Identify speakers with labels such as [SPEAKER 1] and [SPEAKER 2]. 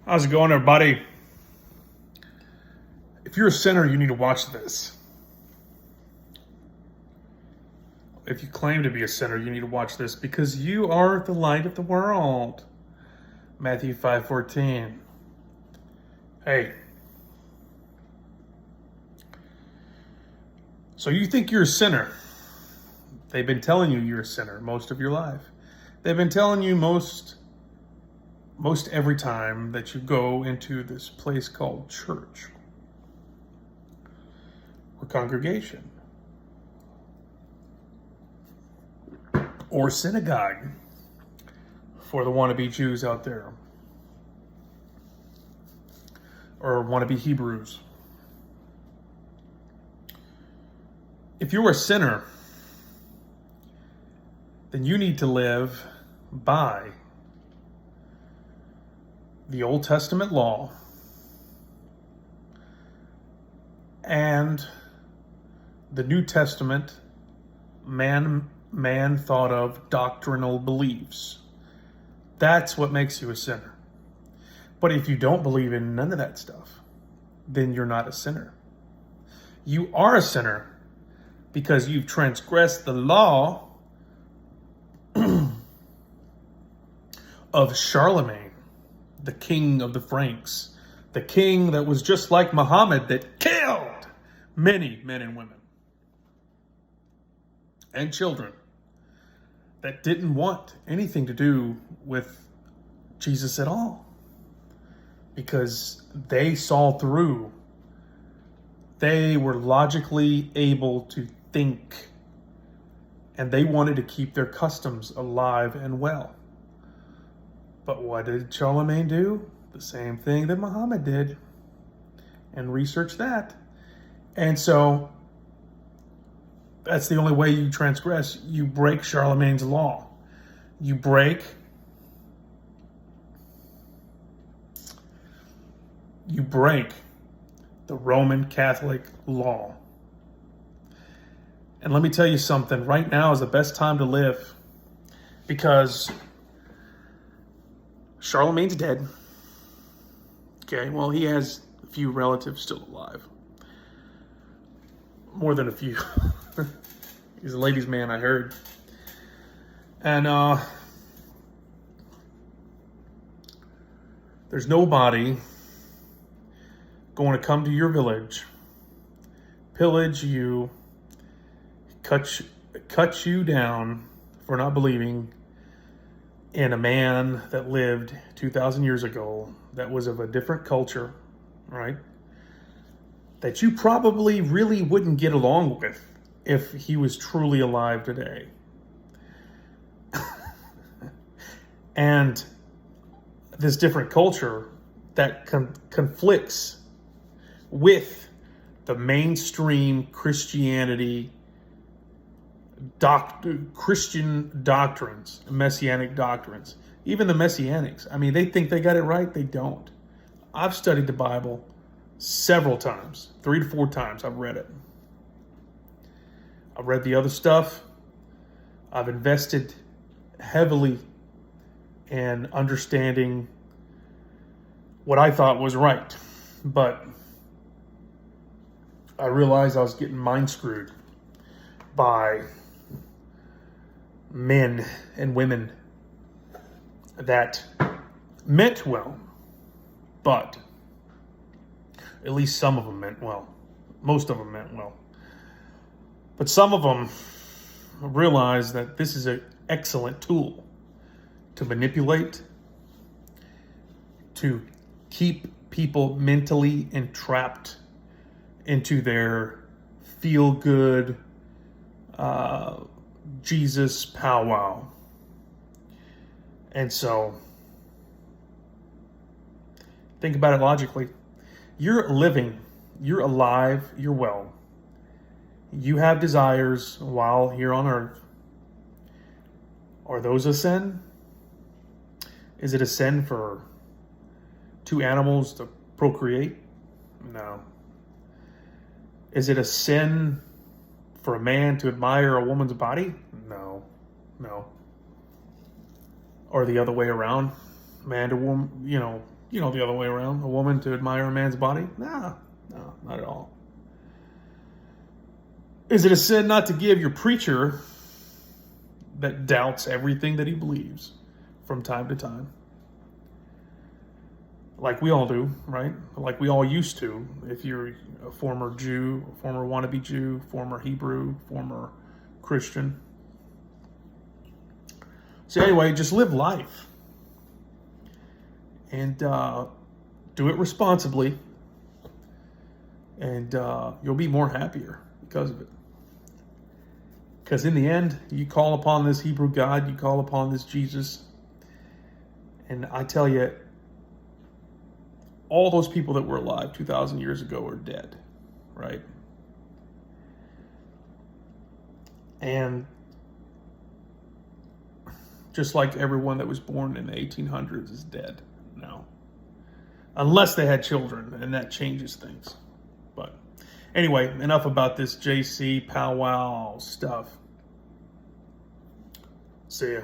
[SPEAKER 1] How's it going, everybody? If you're a sinner, you need to watch this. If you claim to be a sinner, you need to watch this because you are the light of the world. Matthew 5:14. Hey. So you think you're a sinner. They've been telling you you're a sinner most of your life. They've been telling you most every time that you go into this place called church or congregation or synagogue for the wannabe Jews out there or wannabe Hebrews. If you're a sinner, then you need to live by the Old Testament law and the New Testament man thought of doctrinal beliefs. That's what makes you a sinner. But if you don't believe in none of that stuff, then you're not a sinner. You are a sinner because you've transgressed the law of Charlemagne, the king of the Franks, the king that was just like Muhammad that killed many men and women and children that didn't want anything to do with Jesus at all because they saw through. They were logically able to think and they wanted to keep their customs alive and well. But what did Charlemagne do? The same thing that Muhammad did. And research that. And so that's the only way you transgress. You break Charlemagne's law. You break the Roman Catholic law. And let me tell you something. Right now is the best time to live because Charlemagne's dead. Okay, well, he has a few relatives still alive. More than a few. He's a ladies' man, I heard. And there's nobody going to come to your village, pillage you, cut you down for not believing in a man that lived 2,000 years ago that was of a different culture, right? That you probably really wouldn't get along with if he was truly alive today. And this different culture that conflicts with the mainstream Christianity Christian doctrines, messianic doctrines, even the messianics. I mean, they think they got it right. They don't. I've studied the Bible several times, 3 to 4 times. I've read it. I've read the other stuff. I've invested heavily in understanding what I thought was right. But I realized I was getting mind screwed by men and women that meant well, but at least some of them meant well. Most of them meant well. But some of them realized that this is an excellent tool to manipulate, to keep people mentally entrapped into their feel-good Jesus powwow. And so, think about it logically. You're living, you're alive, you're well. You have desires while here on earth. Are those a sin? Is it a sin for 2 animals to procreate? No. Is it a sin for a man to admire a woman's body? No. Or the other way around. Man to woman, the other way around. A woman to admire a man's body? Nah, no, not at all. Is it a sin not to give your preacher that doubts everything that he believes from time to time? Like we all do, right? Like we all used to. If you're a former Jew, a former wannabe Jew, former Hebrew, former Christian. So anyway, just live life. And do it responsibly. And you'll be more happier because of it. Because in the end, you call upon this Hebrew God, you call upon this Jesus. And I tell you, all those people that were alive 2,000 years ago are dead, right? And just like everyone that was born in the 1800s is dead now. Unless they had children, and that changes things. But anyway, enough about this JC powwow stuff. See ya.